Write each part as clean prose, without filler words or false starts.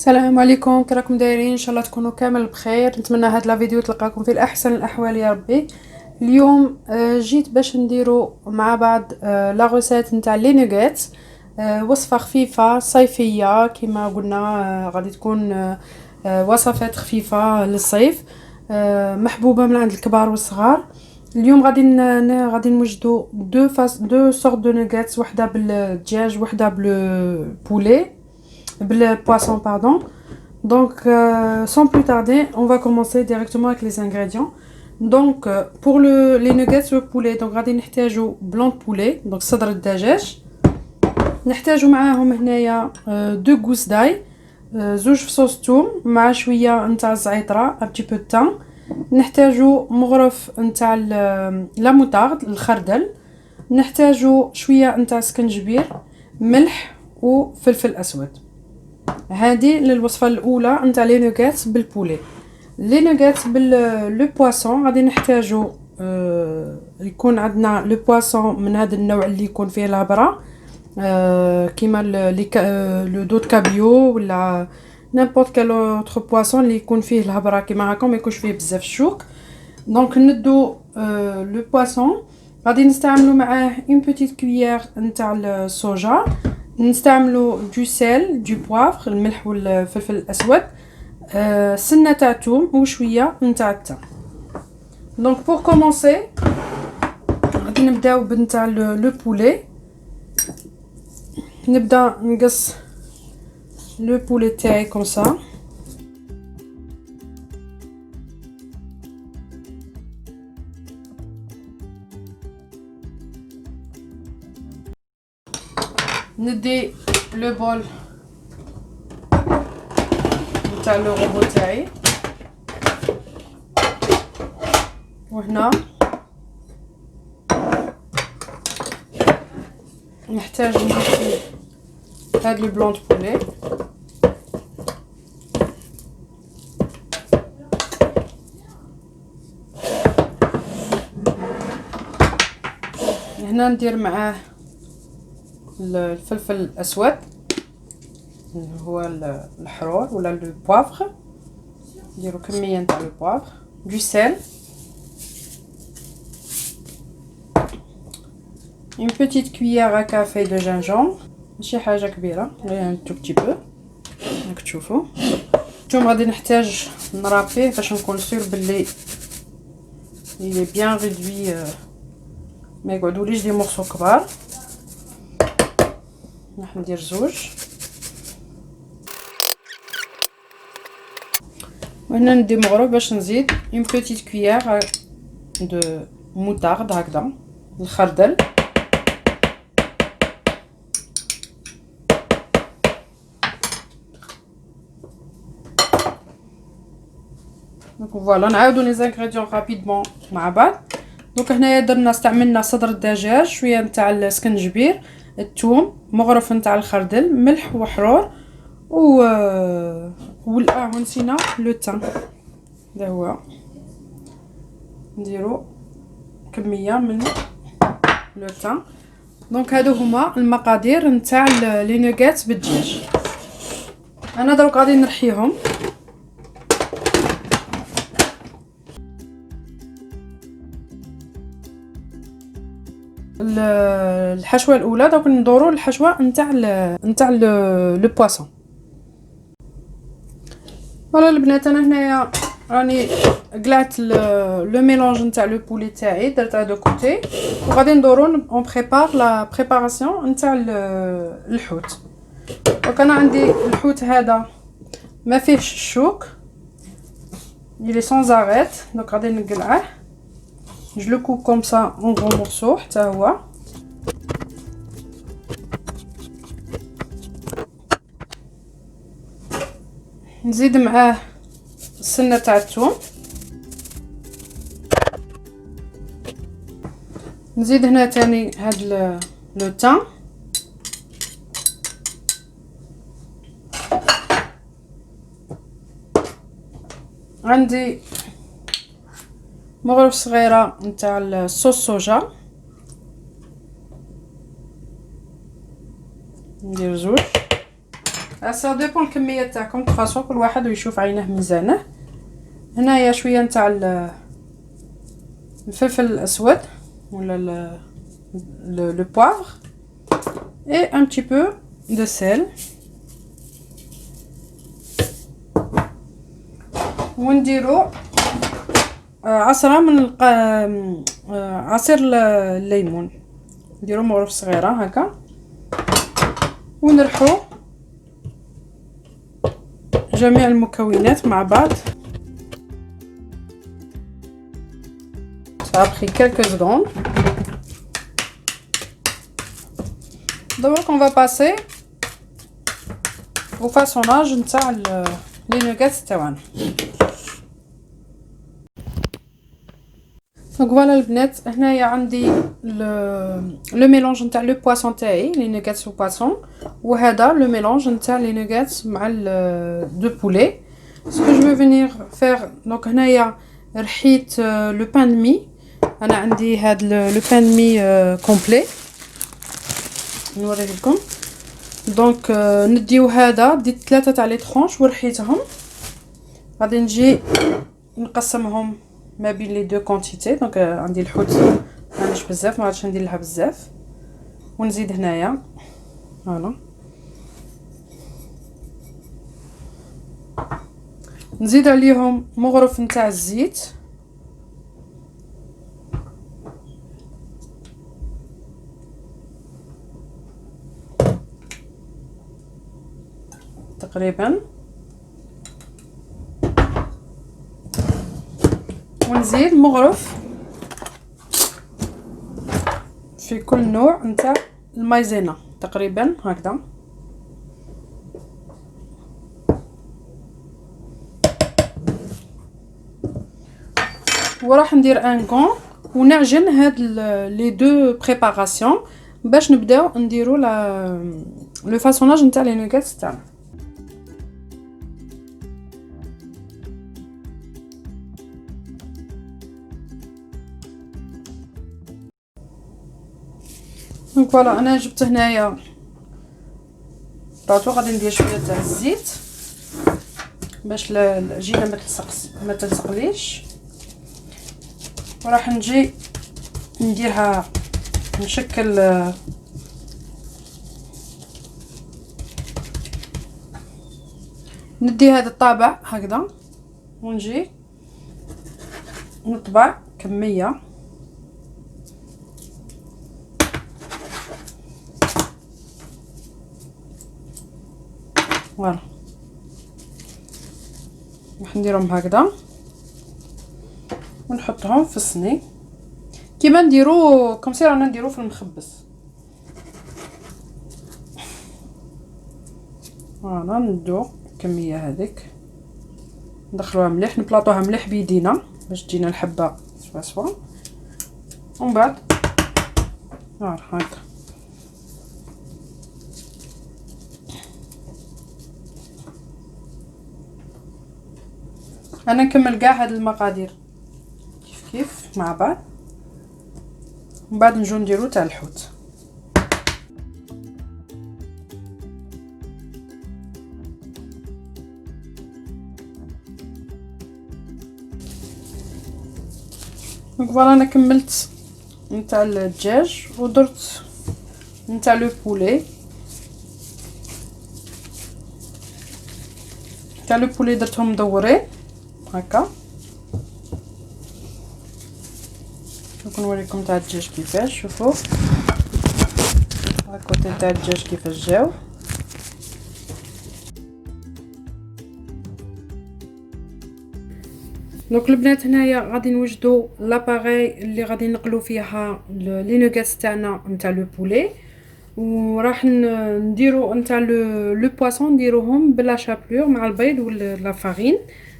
السلام عليكم، كي راكم دايرين؟ ان شاء الله تكونوا كامل بخير. نتمنى هاد لا فيديو تلقاكم في الاحسن الاحوال يا ربي. اليوم جيت باش نديرو مع بعض لا غوسيت نتاع لي نوغيت. وصفه خفيفه صيفيه كما قلنا. غادي تكون وصفات خفيفه للصيف، محبوبه من عند الكبار والصغار. اليوم غادي نوجدو دو سورت دو نوغيتس، وحده بالدجاج وحده بالبولي بالpoisson pardon. Donc sans plus tarder, on va commencer directement avec les ingrédients. Donc pour les nuggets de poulet, donc غادي نحتاجو blanc de poulet, donc صدر الدجاج. نحتاجو معاهم هنايا دو غوس داي، زوج فصوص ثوم مع شويه نتاع الزعتره un petit peu de thym. نحتاجو مغرف نتاع لا موتارد الخردل. نحتاجو شويه نتاع سكنجبير، ملح وفلفل اسود. هذه للوصفه الاولى نتاع لي نوغيت بالبولي. لي نوغيت باللو بواسون غادي نحتاجو يكون عندنا لو بواسون من هذا النوع اللي يكون فيه الهبره، كيما لو دوت كابيو ولا نيمبورط كال اوتر بواسون اللي يكون فيه الهبره كيما هكا، ما يكونش فيه بزاف الشوك. دونك ندو لو بواسون، غادي نستعملوا معاه اون بيتيت كويير نتاع الصوجا، نستعملوا دو سيل دو بوافر الملح والفلفل الاسود، سنه تاع الثوم وشويه نتاع الثوم. دونك بور كومونسي غادي نبداو بنتاع لو بولي. نبدا نقص لو بولي تاعي كوم سا. ندي لو بول نتاع لو روبو تاعي، وهنا نحتاج نضيف فيه هاد لو بلون دو بولي. هنا ندير معاه الفلفل الاسود اللي هو الحرور ولا لو بوافر، نديرو كميه نتاع لو بوافر، دو سيل، une petite cuillère à café de gingembre، ماشي حاجه كبيره غير ان تو بتي بو راك تشوفوا. الثوم غادي نحتاج نرابيه باش نكون سير بلي il est bien réduit، ما يقعدوليش دي مورسو كبار. راح ندير زوج، وهنا ندي مغرف باش نزيد une petite cuillère de moutarde هكذا الخردل. دونك فوالا نعاودو لي زانغريديون رابيدمون مع بعض. دونك هنايا درنا استعملنا صدر الدجاج، شويه نتاع السكنجبير، الثوم، مغرف نتاع الخردل، ملح وحرور ونسينا لو تان، هذا هو نديرو كميه من لو تان. دونك هادو هما المقادير نتاع لي نوغيت بالدجاج. انا دروك غادي نرحيهم. الحشوه الاولى دونك ندورو الحشوه نتاع لو بواسون. فوالا البنات، انا هنايا راني قلعت لو ميلونج نتاع لو بولي تاعي، درتها دو كوتي، وغادي ندورو اون بريبار لا بريباراسيون نتاع الحوت. دونك انا عندي الحوت هذا ما فيهش الشوك، il est sans arête، دونك غادي نقلعه. je le coupe comme ça en gros morceaux حتى هو. نزيد معاه السنه تاع الثوم، نزيد هنا تاني هاد لو تان، عندي مغرف صغيره نتاع الصوص صوجا، ندير زوج. سا ديبون الكميه تاعكم تفاصون كل واحد ويشوف عينه ميزانه. هنايا شويه نتاع الفلفل الاسود ولا le poivre et un petit peu de sel. ونديرو عصره من عصير الليمون، نديرو مغرف صغيره هكا ونرحو جميع المكونات مع بعض. Ça a pris quelques secondes. Donc on va passer au façonnage نتاع لي نوغات تاعنا. دونك فوالا البنات، هنايا عندي لو ميلونج نتاع لو بواسون تاعي، لي نوغات و بواسون، وهذا لو ميلونج نتاع لي نوغات مع دو بولي. سكو جو فو فينير فير، دونك هنايا رحيت لو بان مي، انا عندي هاد لو بان مي كومبلي نوريه لكم. دونك نديو هذا، ديت 3 تاع لي طرونش ورحيتهم، غادي نجي نقسمهم ما بين لي دو كونتيتي. دونك عندي الحوت مانيش بزاف، ما غاديش ندير لها بزاف، ونزيد هنايا فوالا نزيد عليهم مغرف نتاع الزيت، تقريبا، ونزيد مغرف في كل نوع نتاع المايزينا تقريبا هكذا. وراح ندير ان غون ونعجن هاد لي دو بريباراسيون باش نبداو نديرو لو فاسوناج نتاع لي نوغات تاعنا. دونك فوالا انا جبت هنايا طاطو، غادي ندير شويه تاع الزيت باش العجينه ما تلصقليش، وراح نجي نديرها نشكل ندي هذا الطابع هكذا، ونجي نطبع كميه. فوالا راح نديرهم هكذا ونحطهم في الصني كيما نديرو كومسي رانا نديرو في المخبز. فوالا ندو الكميه هذيك ندخلوها مليح، نبلاطوها مليح بيدينا باش تجينا الحبه سوا، ومن بعد هكا انا نكمل كاع هاد المقادير كيف مع بعض، ومن بعد نجو نديرو تاع الحوت. دونك فوالا انا كملت نتاع الدجاج ودرت نتاع لو بولي. تاع لو بولي درتهم مدورين هكا. نوريكم تاع الدجاج كيفاش، شوفوا هاكوتي تاع الدجاج كيفاش جاو. دونك البنات هنايا غادي نوجدوا لاباغي اللي غادي نقلو فيها لي نوغات تاعنا نتاع لو بولي، وراح نديرو نتاع لو بواسون نديروهم بلا شابلور مع البيض ولا لا فارين.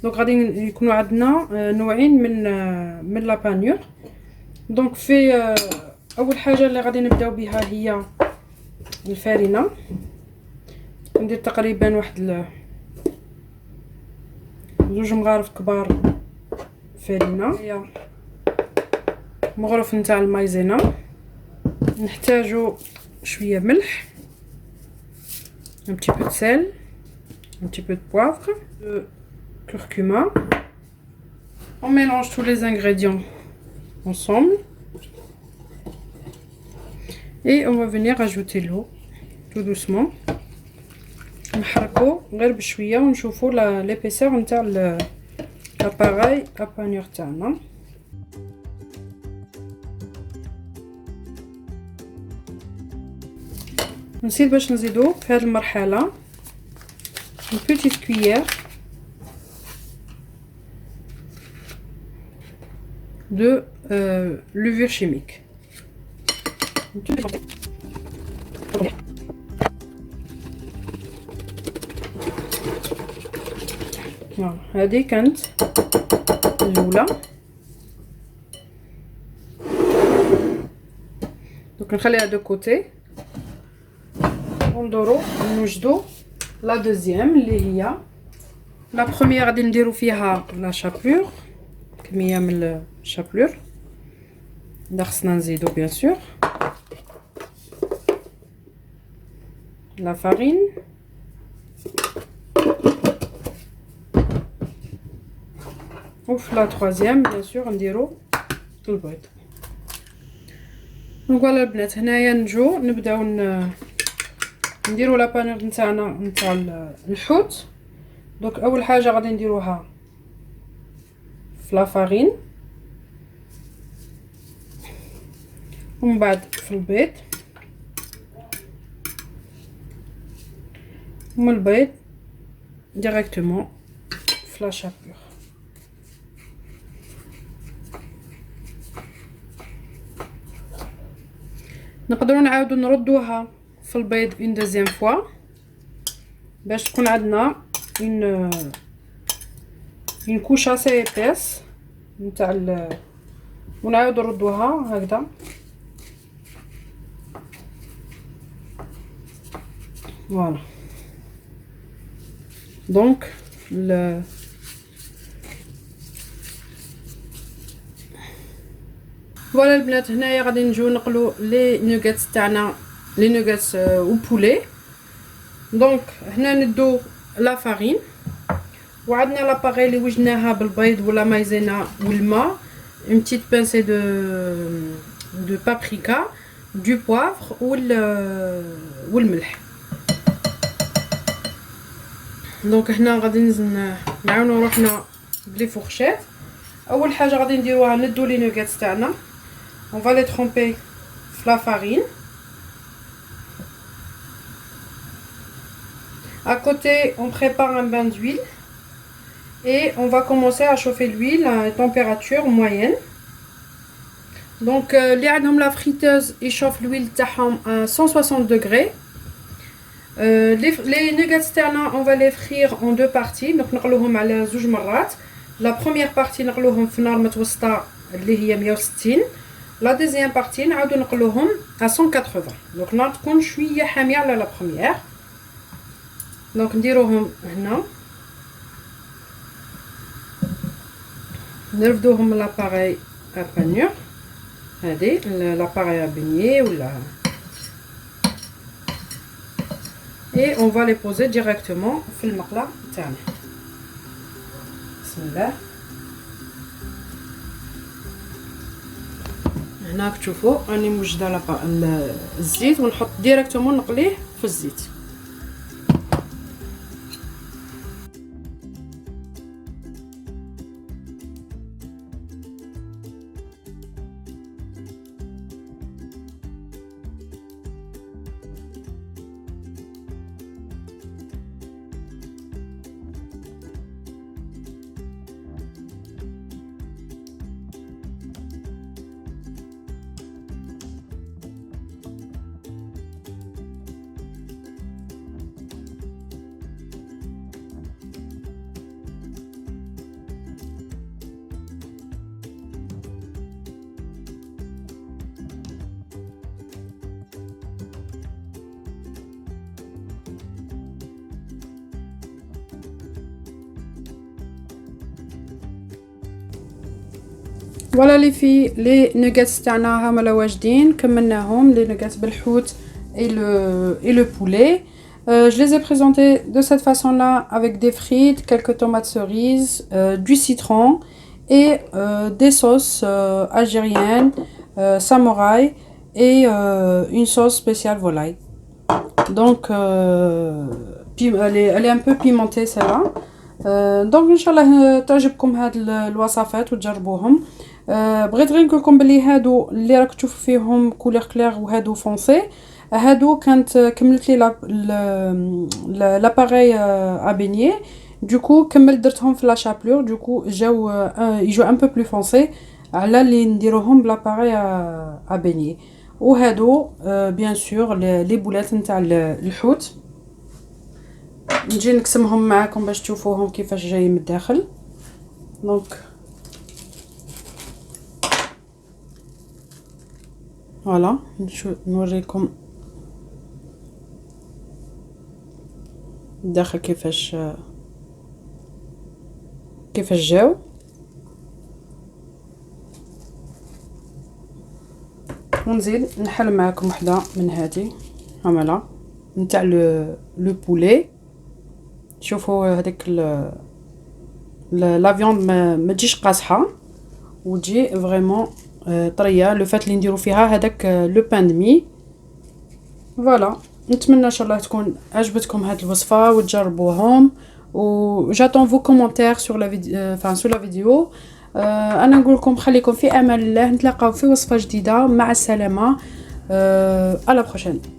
دونك غادي يكونوا عندنا نوعين من لا بانور. دونك في اول حاجه اللي غادي نبداو بها هي الفارينه. ندير تقريبا واحد 2 مغارف كبار فارينه، هي مغرف نتاع المايزينا. نحتاجو شويه ملح، un petit peu de sel un petit peu de poivre, de curcuma. On mélange tous les ingrédients ensemble. Et on va venir ajouter l'eau tout doucement. نحركو غير بشويه ونشوفوا l'épaisseur نتاع l'appareil à panure تاعنا. نزيد باش نزيدو في هذه المرحله une petite cuillère de levure chimique. هذه كانت الاولى. دونك نخليها دو كوتي وندورو نوجدو لا دوزيام اللي هي لا بروميير. غادي نديرو فيها لا شابلور، كميه من الشابلور اللي خصنا نزيدو بيان سور لا فارين وفي لا تروازيام بيان سور نديرو البيض. دونك فوالا البنات، هنايا نجو نبداو نديرو لا بانور نتاعنا نتاع الحوت. دونك اول حاجه غادي نديروها في لا فارين ومن بعد في البيض ومن البيض ديريكتومون في لا شابور. نقدروا نعاودوا نردوها في البيض اون دوزيام فوا باش تكون عندنا اون كوش اسي ايباس نتاع ونعاودوا نردوها هكذا. فوالا دونك فوالا البنات، هنايا غادي نجيو نقلو لي نوغات تاعنا، لي نوغات او بولي. دونك هنا ندو لا فارين وعندنا لاباغي اللي وجدناها بالبيض ولا مايزينا والماء، اون بتيت بانسي دو بابريكا، دو بوافر والملح. دونك هنا غادي نعاونو روحنا بلي فورشيت. اول حاجه غادي نديروها ندو لي نوغات تاعنا، on va les tremper في la farine. À côté, on prépare un bain d'huile et on va commencer à chauffer l'huile à température moyenne. Donc les عندهم la friteuse يشوف l'huile تاعهم à 160 degrés. Les nuggets تاعنا on va les frire en deux parties. Donc نقلوهم على زوج مرات. La première partie نقلوهم في نار متوسطه اللي هي 160. La deuxième partie نعاودو نقلوهم à 180. Donc نار تكون شويه حاميه على لا بروميير. دونك نديروهم هنا نرفدوهم من لاباري ا بانيور، هادي لاباري ا بنيي ولا et on va les poser directement في المقله تاعنا. بسم الله. هنا تشوفوا راني موجده الزيت ونحط ديريكتومون نقليه في الزيت. فوالا لي في لي نوغات تاعنا هما واجدين، كملناهم لي نوغات بالحوت اي لو بولي. Je les ai présentés de cette façon-là avec des frites, quelques tomates cerises, du citron et des sauces algériennes, samouraï et une sauce spéciale volaille. Donc, elle est un peu pimentée celle-là. دونك ان شاء الله تعجبكم هاد الوصفات وتجربوهم. بغيت غير نقول لكم بلي هادو اللي راك تشوفوا فيهم كولور كلير وهادو فونسي، هادو كانت كملت لي لاباري ا بينيي، دوكو كملت درتهم في لا شابلور، دوكو جاو يجوا ان بو بلو فونسي على اللي نديروهم بلاباري ا بينيي. وهادو بيان سور لي بولات نتاع الحوت، نجي نقسمهم معاكم باش تشوفوهم كيفاش جاي من الداخل. دونك فوالا نوريكم الداخل كيفاش جاو. ونزيد نحل معاكم وحده من هذه هاملا نتاع لو بولي. شوفوا هذيك لا فيوند ما تجيش قاصحه وتجي فريمون طريه. لو فات اللي نديرو فيها هذاك لو بان دمي. فوالا نتمنى ان شاء الله تكون عجبتكم هذه الوصفه وتجربوهم. و جاتون فو كومونتير سور لا فيديو سور لا فيديو. انا نقول لكم خليكم في امان الله، نتلاقاو في وصفه جديده. مع السلامه. à la prochaine.